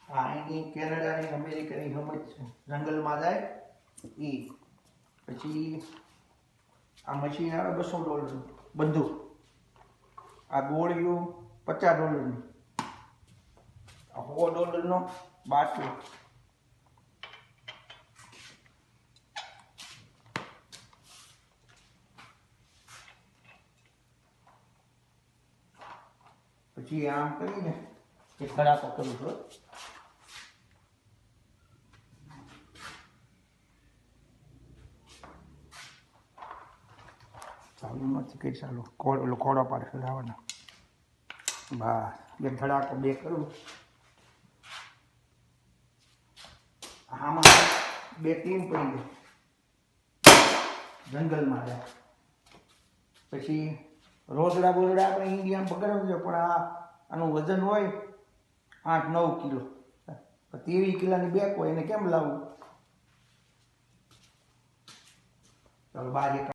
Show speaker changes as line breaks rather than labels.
આ અહીંની કેનેડાની અમેરિકાની સમજ છે. જંગલમાં જાય એ પછી આ મશીન આવે $200 બંદૂક. આ ગોળીઓ $50 આ $100 બાટલો. પછી આમ કરીને એક ધડાકો કરું છું. ચાલુ નથી કઈ ચાલુ ખોડો પાડે ચડાવવાના. બસ એક ધડાકો 2 કરું. આમાં 2 ટીમ પડી ગઈ જંગલમાં જાય. પછી રોજડા બોજડા આપણે ઇન્ડિયામાં પકડવું છે પણ આનું વજન હોય 8-9 કિલો. 23 કિલોની બેક હોય એને કેમ લાવવું? ચાલો 12